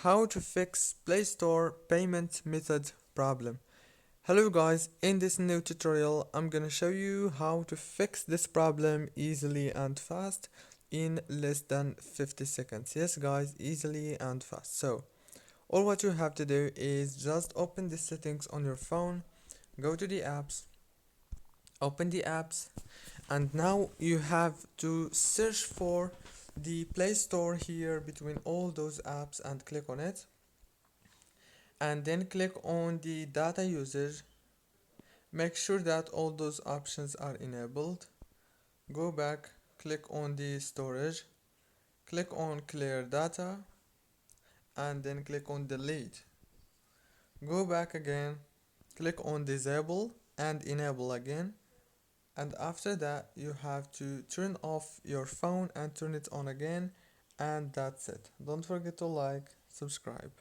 how to fix Play Store payment method problem. Hello guys, in this new tutorial I'm gonna show you how to fix this problem easily and fast in less than 50 seconds. Yes guys, easily and fast. So all what you have to do is just open the settings on your phone, go to the apps, open the apps, and now you have to search for the Play Store here between all those apps and click on it, and then click on the data usage. Make sure that all those options are enabled. Go back, click on the storage, click on clear data, and then click on delete. Go back again, click on disable and enable again, and after that you have to turn off your phone and turn it on again, and that's it. Don't forget to like, subscribe.